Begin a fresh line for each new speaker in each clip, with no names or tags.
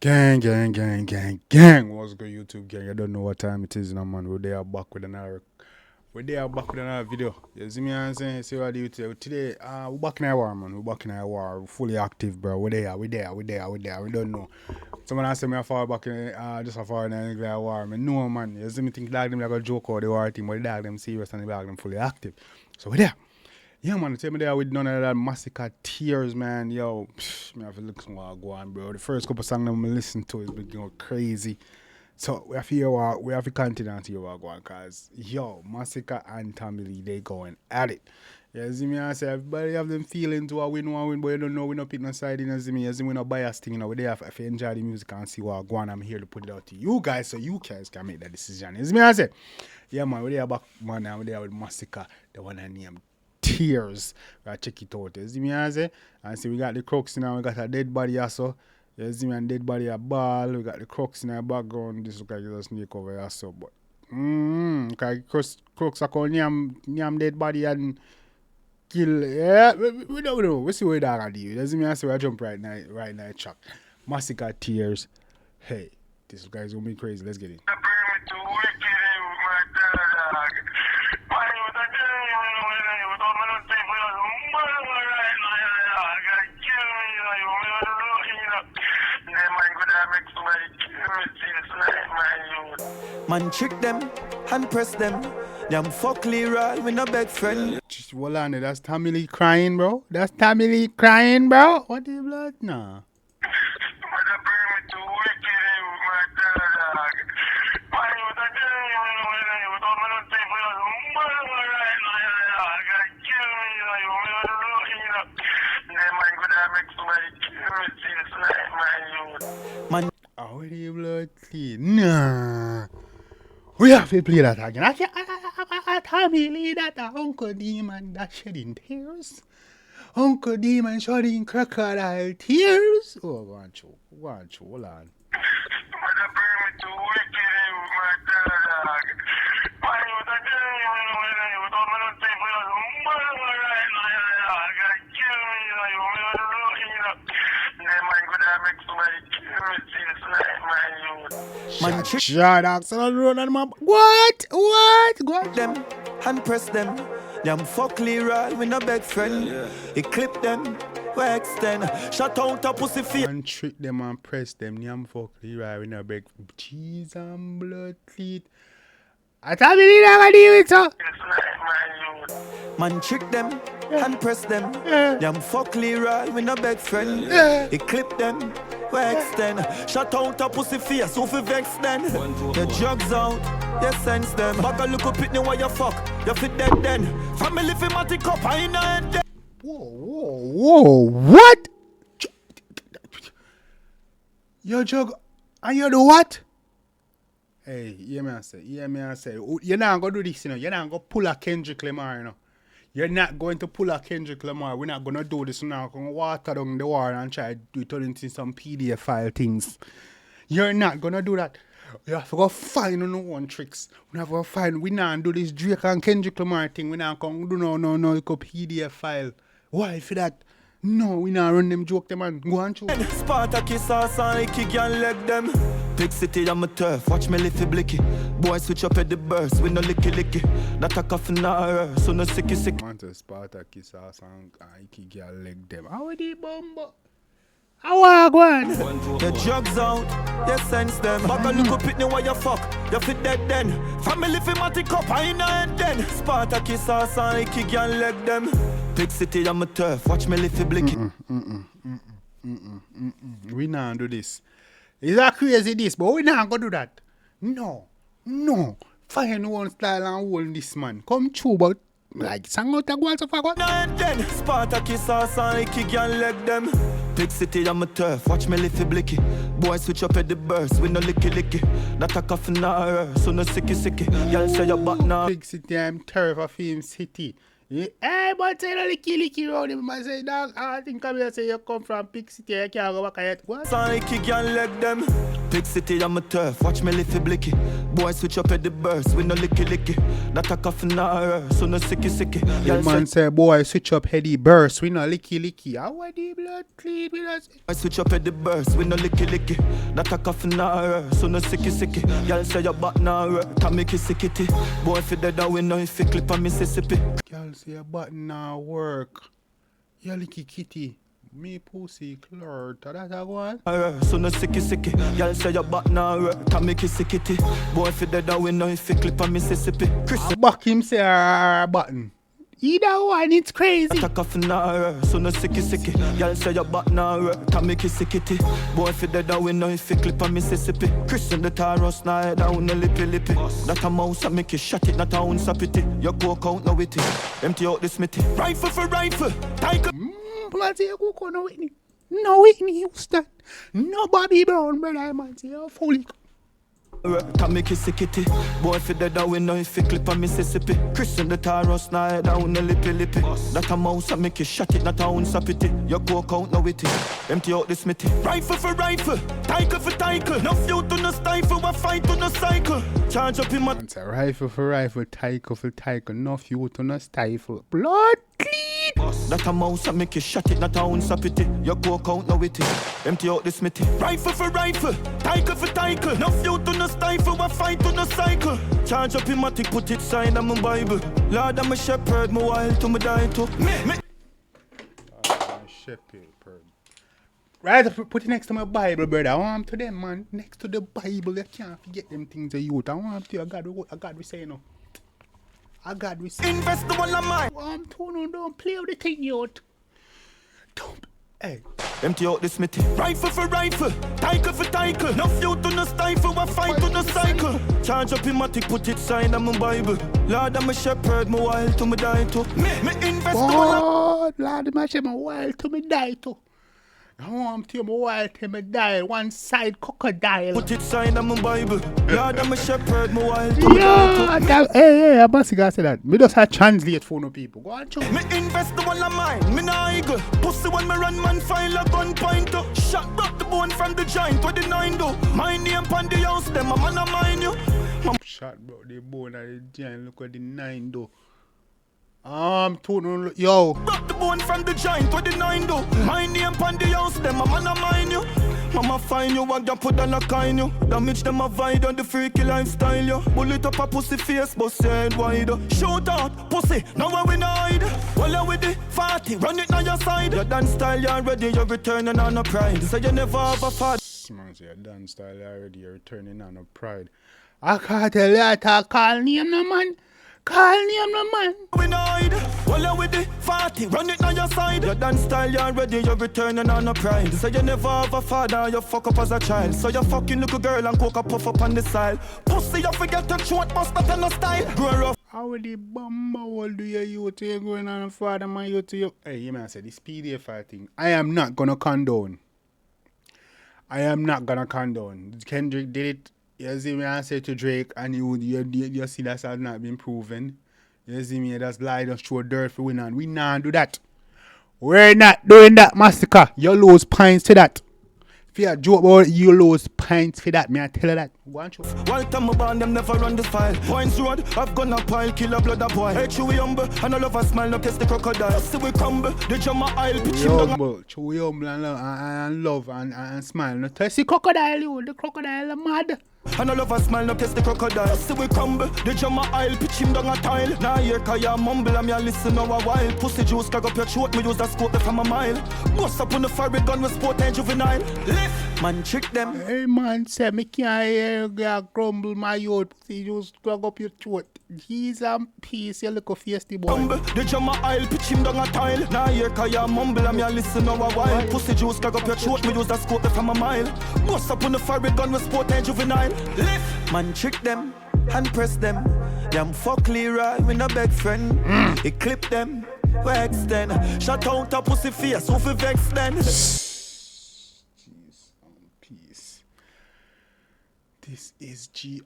Gang, gang, gang, gang, gang. What's good, YouTube gang? I don't know what time it is now, man. We're back with another video. You see me I'm saying? See what I do today. We're back in our war, man. We're back in our war. We're fully active, bro. We're there. We don't know. Someone asked me I fall back in just a far in the war. Man, no man. You see me think dog them like a joke or the war team, but the dog them serious and the dog them fully active. So we're there. Yeah, man, tell me there with none of that Masicka tears, man. Yo, me have to look somewhere go on, bro. The first couple songs I'm listen to is been going crazy. So we have to hear what we have to continue and hear what go on, cause yo, Masicka and Tommy Lee, they going at it. You see me I say everybody have them feelings what we know, but you don't know we not pick no side in. You see me we no bias thing, you know. We there if you enjoy the music and see what go on, I'm here to put it out to you guys so you guys can make that decision. You see me I say, yeah man, we there back man, I'm there with Masicka, the one I named Tears. We check it out. You see me I say? And see we got the crooks now, we got a dead body also. You see me and dead body a ball. We got the crooks in the background. This look like a snake over here so but okay, crooks are called nyam dead body and kill. Yeah, we don't know. We see what that are do. You see me I say we jump right now track. Masicka Tears. Hey, this guy's gonna be crazy. Let's get it.
Man trick them and press them. Them fuck Leroy, we no beg friend.
Just hold on, that's Tommy Lee crying, bro. That's Tommy Lee crying, bro. What the blood? Nah.
Man,
oh, the blood clean. Nah. We have to play that again. I can't. Tommy Lee, that Uncle Demon that shedding tears. Uncle Demon shedding crocodile tears. Oh, go on, hold on.
man trick
Shut up, son. What? What?
them and press them. Them fuck Leroy, we no beg friend. He clip them, we extend. Shut out a pussy feet.
And trick them and press them. Nyam fuck Leroy, we no beg. Cheese and blood cleat. I tell me never deal with her.
Man trick them and press them. Them fuck Leroy, we no beg friend. He clip them, we extend. Shut out a pussy face, who fi vex then? Your drugs out, you sense them. Back a look up it while you fuck, you fit dead then. Family fi matic up, I ain't head then.
Whoa, what? Your jug, and you do what? Hey, hear me I say. You're not going to do this, you know. You're not going to pull a Kendrick Lamar, you know. You're not going to pull a Kendrick Lamar. We're not going to do this now. We're going to water down the war and try to turn it into some PDF file things. You're not going to do that. You have to go find no one tricks. We have to find. We not do this Drake and Kendrick Lamar thing. We not going to do no like a PDF file. Why for that? No, we not run them joke them and go on through.
Spartacus sauce and kick and leg them. Big city on my turf, watch me lift blicky. Boy switch up at the burst, we no licky. That a coffin na so no sicky.
Want to Spartacus sauce and kick your leg them. How the bumbo? How are going?
Your drugs out, you sense them. Back a look up it while you fuck, you fit dead then. Family fi matic up, I ain't head then. Spartacus sauce and kick and leg them. Big city on my turf, watch me lift blicky.
We not do this. It's a crazy this, but we not gonna do that. No. Find one style and hold this man. Come true, but like sang out a goal so far.
And then Spartacus sauce and kick and leg them. Big city on my turf, watch me lift blicky. Boy switch up at the burst, we no licky. That a coffin na so no sicky. Y'all say your back now.
Big city, I'm turf of film city. Yeah, hey, but say no licky round him. I say, dog, I think I'm here say you come from big city, you can't go back yet. What?
Sorry, kick and leg them. Big city, I'm a turf. Watch me liffy blicky. Boy, switch up at the burst. We no licky licky. That a coffin now, so no sicky sicky.
The man say, boy, switch up heady burst. We no licky licky. How are the blood clean with us?
I switch up at the burst. We no licky licky. That a coffin now, so no sicky sicky. Y'all say your butt now, can make it sickity. Boy, if you dead, we know if you clip on Mississippi.
Y'all say your butt now work. You licky kitty. Me pussy clert. That's a one.
So no sicky sicky. Y'all say your butt now, can make it sickity. Boy, if you dead, we know if you clip on Mississippi.
I back him say button. Either one, it's crazy.
Attack off now, so no sicky sicky. Y'all say your butt now, can make it sickity. Boy, if you dead, we know if you clip on Mississippi. Christian the Taros now, down the lippy lippy. That a mouse, I make you shut it, not a ounce of pity. Your coke out, no witty. Empty out the smithy. Rifle for rifle. Tiger.
Bloody coke, no Whitney. No Whitney Houston. No Bobby Brown, brother, man. Say you're fully.
Can make it sickity. Boy, if you dead, we know if you clip on Mississippi. Christian the Taros now, down the lippy lippy. That a mouse, I make you shut it, not a ounce of pity. Your coke out, no witty. Empty out the smithy. Rifle for rifle. Tiger for tiger. No few to no stifle, we fight to no cycle. Charge up in my.
It's a rifle for rifle, tiger for tiger. No few to no stifle. Blood clean.
That a mouse, I make you shut it, not a ounce of pity. Your coke out, no witty. Empty out the smithy. Rifle for rifle. Tiger for tiger. No few to no stifle, we fight to no cycle. Charge up in my tick, put it sign on my Bible. Lord, I'm a shepherd, my wild to me die to.
Shepherd. Right, put it next to my Bible, brother. I want to them, man. Next to the Bible, you can't forget them things of youth. I want to, I got we say no. I got we say.
Invest the one of mine.
I'm told don't play with the thing, youth. Don't. Hey.
Empty out the smithy. Rifle for rifle. Tiger for tiger. No few to no stifle. We fight to no cycle. Charge up in my tick, put it sign on my Bible. Lord, I'm a shepherd, my wild to me die to. Me invest the one of.
Lord, I'm a shepherd, my wild to me die to. I want to my wild to me die. One side crocodile.
Put it sign on my Bible. Lord, I'm a shepherd, my wild to me die to.
Hey, Masicka said that. Me just have translate for no people. Go on, show.
Me invest the one of mine. Me nah eagle. Pussy when me run, man file a gun point. Shot broke the bone from the joint with the 9 do. My name pon the house, them a man a mind you.
Shot broke the bone at the joint. Look at the 9 do. Yo.
Broke the bone from the joint with the 9 do. My name pon the house, them a man a mind you. Mama find you, I put a lock on you. Damage them avoid on the freaky lifestyle you. Bullet up a pussy face, bust your head wide. Shoot out, pussy, now we not hide. While you with the 40, run it on your side. Your dance style, you already, you're returning on a pride. So you never have a fad.
Man, say your dance style already, you're returning on a pride. I can't tell you to call name no man. Call name no man.
We not hide. While you with the 40, run it on your side. Your dance style, you already, you're returning on a pride. So you never have a father, you fuck up as a child. So you fucking little girl and coke a puff up on the side. Pussy, you forget to short, bust that on the style. Grow rough.
How the bumble do you going on a father man you to you? Hey, you man said this PDF thing. I am not gonna condone. Kendrick did it. You see me I say to Drake and you see that has not been proven. You see me that's lie, just throw dirt for winning. We not do that. We're not doing that, Masicka. You lose points to that. If you joke about it, you lose points for that. Me I tell you that. Go on, show.
While time about them never run this file. Points road, I've gone a pile, kill a blood a boy. Hey, chewy humble, and I love a smile, no kiss the crocodile. See we crumble, the jumma aisle, pitch him down.
Chewy humble and love and smile. No test the crocodile, you. The crocodile mad.
And I love a smile, no kiss the crocodile. See we crumble, the jumma aisle, pitch him down a tile. Now here, cause you mumble, and me a listen now a while. Pussy juice, clag up your throat, me use that scope from a mile. Bust up on the fire gun with sport and juvenile. Lift, man, trick them.
Hey man, say me can't hear you grumble my youth. Pussy juice, clag up your throat. He's and peace, you look a feisty boy.
Crumble, the jumma aisle, pitch him down a tile. Now here, cause you mumble, and me a listen now a while. Pussy juice, clag up your throat, me use that scope from a mile. Bust up on the fire gun with sport and juvenile. Lift, man, trick them and press them. Them fuck Leroy, we no beg friend. He clip them, we extend. Shut out a pussy face, who fi vex then?
Jeez, peace. This is GRIMEY.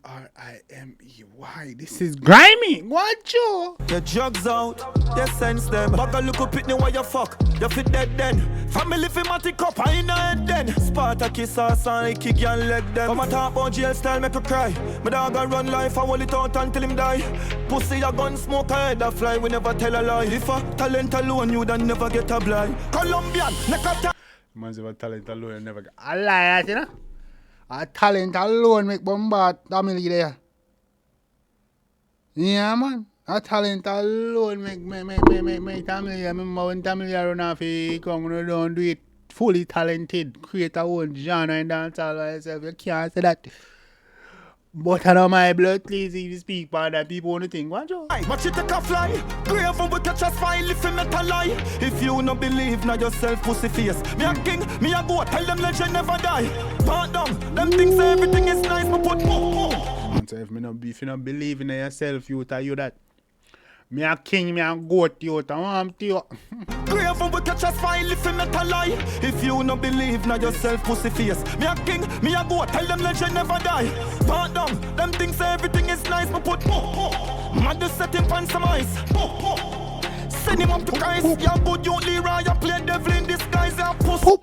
This is grimy. What you?
Your drugs out, you sense them. Back a look up it while you fuck. You fit dead then. Family fi matic up, I in a head then. Spartacus sauce and kick your leg them. Come and talk about jail style, make you cry. My dog a run life, I hold it out until him die. Pussy a gun smoke, a head a fly. We never tell a lie. If a talent alone, you then never get a blind. Colombian, neck a
Man's about talent alone, never get a lie, you know? A talent alone make bombard family there. Yeah, man. A talent alone make family. I remember when family run off, he come and don't do it fully talented. Create a own genre and dance all by yourself. You can't say that. But I know my blood, please, if you speak about that, people want to think, what you?
Watch it take a fly. Grave and we catch a smile if you met a lie. If you no believe now yourself, pussy face. Me a king, me a goat, tell them legend never die. Part down, them things say everything is nice, but put more.
So if you not believe in yourself, you tell you that. Me a king, me a goat, you I want to you.
Grave and we catch a smile if you met a lie. If you no believe now yourself, pussy face. Me a king, me a goat, tell them legend never die. Part down, them things say everything is nice, but put more. Man just set him on some ice. Send him up to Christ. Yeah, good you Leroy, you play devil in disguise. Yeah,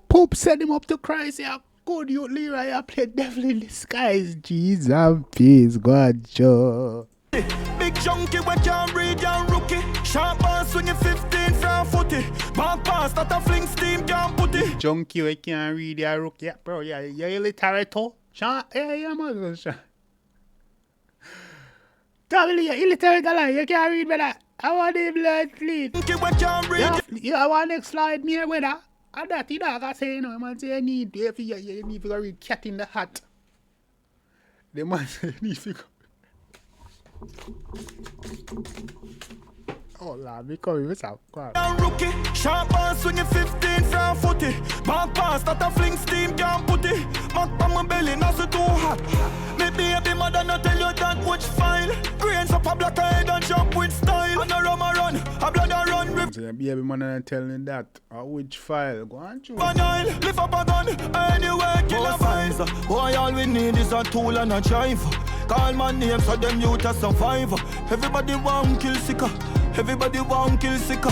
Poop, send him up to Christ. Yeah, good you Leroy, you play devil in disguise. Jesus, peace, God, Joe.
Big junkie, we can't read your rookie. Sharp ball swinging 15 from footy. Back pass that a fling steam can't put it.
Junkie, we can't read your rookie. Yeah, bro, yeah, you're illiterate. Sean, yeah, man, Sean. Tell me, you're illiterate, you can't read better. I want the blood clean.
Junkie, we can't read.
Yeah, I want next slide me with that. And that, you know, I say, you know, man, say you need to read Cat in the Hat. The man say you need to go. Oh, Lord, me coming with some crap.
Rookie, sharp ball swinging 15 from footy. Back pass that a fling steam can't put it. Back on my belly, not so too hot. Me baby mother not tell you that which file. Grains up a black head and jump with style. And a rum a run, a blood a run.
So your baby mother not telling that. Which file? Go on, you.
Banal, lift up a gun, anywhere kill a vines. Boy, all we need is a tool and a drive. Call my name so them youth a survivor. Everybody want kill sicker. Everybody want kill sicker.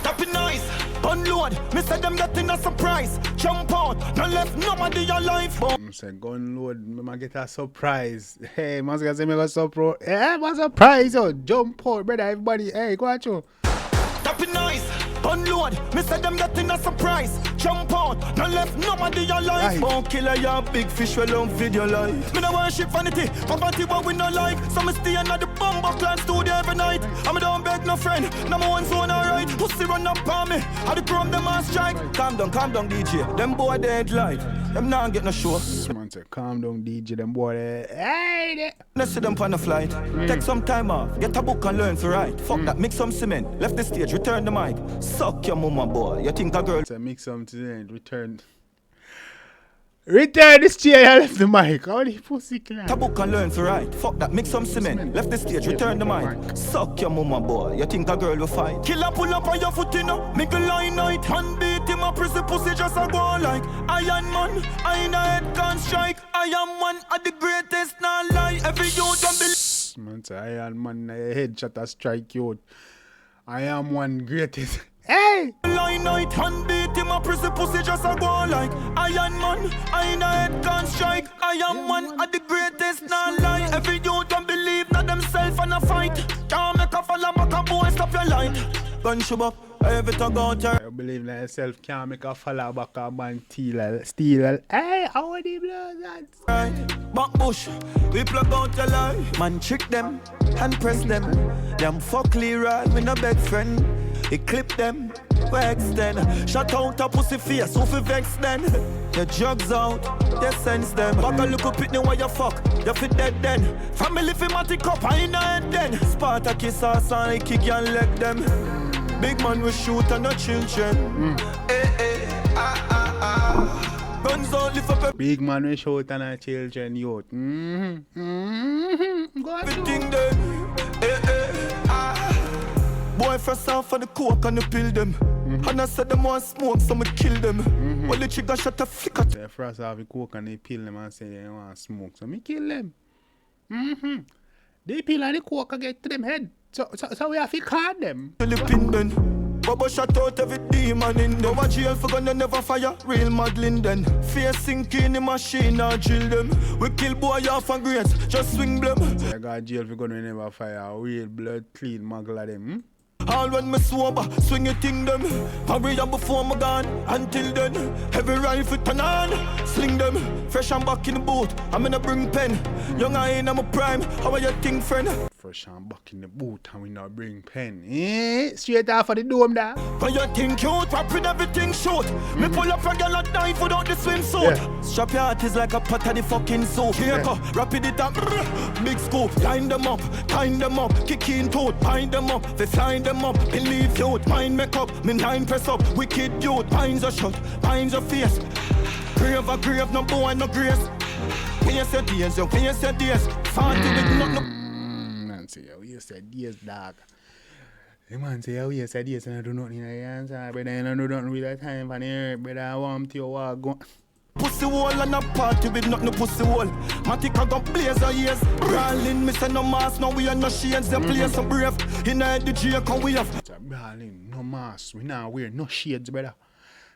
Tap it nice, unload. Me say them getting a surprise. Jump out, no left nobody alive.
I say gun load, me might get a surprise. Hey, Masicka say me got surprise. Hey, my surprise, oh, jump out, brother. Everybody, hey, go at you.
Tap it nice, unload. Me say them getting a surprise. Jump out, no left nobody alive. Won't kill ya big fish well on video life. Me no worship vanity, poverty what we no like. So me stay under the bomber clan studio every night. And me don't beg no friend, no more one zone alright. Pussy run up on me, I the chrome them on strike. Calm down DJ, them boy dead light. Them not get no show.
Man say calm down DJ, them boy hey.
Let's see them on the flight. Take some time off, get a book and learn to write. Fuck that, mix some cement, left the stage, return the mic. Suck your mama boy, you think a girl
say mix some cement, return this chair, I left the mic. How the pussy clan?
A book and learn to write. Fuck that, mix some cement, left the stage, return the mic. Suck your mama boy, you think a girl will fight. Killer pull up on your foot in a mickle line night. And beat him up, prison pussy just a go like Iron Man, I in a head can't strike. I am one of the greatest, not lie. Every youth don't believe.
Man say Iron Man, a headshot a strike you. I am one greatest. Hey!
Line night and beat him up, prison pussy just a go like Iron Man, I in a head can't strike. I am one of the greatest, not lie. Every youth don't believe not themself and a fight. Can't make a follow, make a boy stop your light. Gun shoot up, everything go turn.
I believe in yourself, can't make a follow back a man steal. Hey, how the blood that?
Right, back bush, we plug out your life. Man trick them and press them. Them fuck Leroy, we no beg friend. He clip them, we extend. Shut out a pussy face, who fi vex then? Your drugs out, you sense them. Back a look up it while you fuck, you fi dead then. Family fi matic up, I in a head then. Spartacus sauce and kick your leg them. Big man we shoot and no children. Guns don't lift up.
Big man we shoot and no children, youth. Go on.
Everything then. Boy first off for the coke and the pill them. And I said them want smoke, so me kill them. Well the trigger shot a flicker.
The first have the coke and they pill them and say they want smoke, so me kill them. They pill and the coke and get to them head. So we have to call them.
Philippine then. Bubba shot out every demon in them. Over jail for gonna never fire. Real Madeline then. Face sink in the machine and drill them. We kill boy off and grades. Just swing them.
I got jail for gonna never fire. Real blood clean muggle of them.
All when me sober, swing it in them. Hurry up before me gone. Until then, heavy rifle turn on. Sling them. Fresh and back in the boot. I'm gonna bring pen. Young I in my prime. How are you think, friend?
Fresh and back in the boot and we not bring pen. Straight off of the dome there.
When you think cute, rap with everything short. Me pull up a girl at knife without the swimsuit. Strap your heart is like a pot of the fucking soup. Here go, rapid it up, big scoop. Line them up, kick in toad. Bind them up, they flying them up. Believe youth, mind make up, me nine press up. Wicked youth, minds are shut, minds are fierce. Grave a grave, no boy, no grace. When you say days, yo, when you say days. Far to it, not no.
Say, oh, you said yes, dog. The man say, oh, you said yes, and I do nothing in the answer. But then I do nothing with that time for the earth. But I want to walk go.
Pussy wall and a party with nothing pussy wall. Masicka got blaze of years. Brawling, me say no mask, no we are no shades. They play so brave. In the 𝐑𝐄𝐀𝐂𝐓𝐈𝐎𝐍 we have.
Brawling, no mask. We not wear no shades, brother.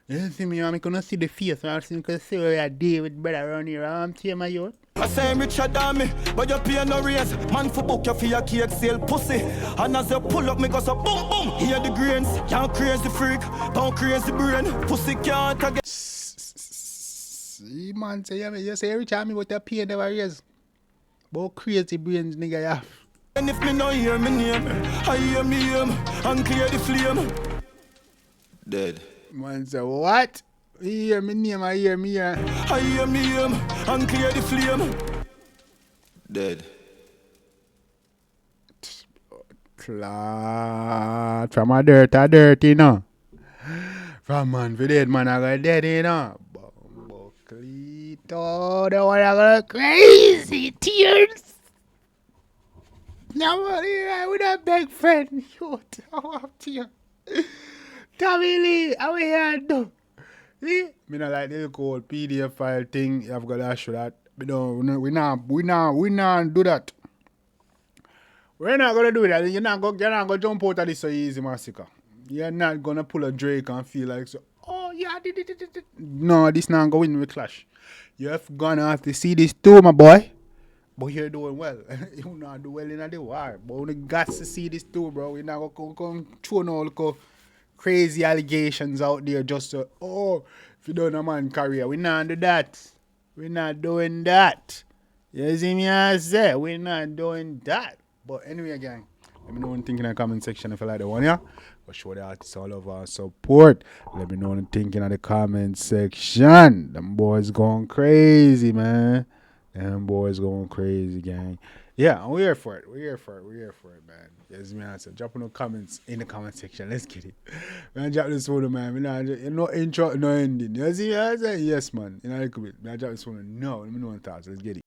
You see me, I'm gonna see the face. I'm gonna see where I deal with brother around here. I'm telling my youth.
I say I'm richer than me, but you pay no raise. Man for book you for your cake sale pussy. And as you pull up, me go so boom boom. Hear the grains, can't crazy freak, don't crazy brain. Pussy can't get.
See man say you say rich at me, but you pay never raise. But crazy brains nigga ya.
And if me no hear me name, I hear me aim and clear the flame. Dead.
Man say what? You hear me name, I hear me here.
I hear me aim and clear the flame. Dead.
Clot. From a dirty, you know. From man for dead man, I got dead, you know. Bucklito, the one I got crazy tears. Now, with a big friend, yo, I want to. Tommy Lee, how we here do? See? Me not like the code PDF file thing. You've got to show that. We not do that. We're not gonna do that. You're not gonna jump out of this so easy, Masicka. You're not gonna pull a Drake and feel like so. Oh yeah, no, this not going with clash. You have gonna have to see this too, my boy. But you're doing well. You not do well in the war. But we got to see this too, bro. We're not gonna come throw no crazy allegations out there just to, oh, if you don't know man career. We're not do that. We're not doing that. You see me I say? We're not doing that. But anyway, gang, let me know what you think in the comment section if you like the one, yeah? But show the artists all of our support. Let me know what you think in the comment section. Them boys going crazy, man. Them boys going crazy, gang. Yeah, we're here for it. We're here for it, man. Yes, me answer. Drop no comments in the comment section. Let's get it. Man, drop this one, man. No intro, no ending. You see me answer? Yes, man. You know, I drop this one. No, let me know what thoughts. Let's get it.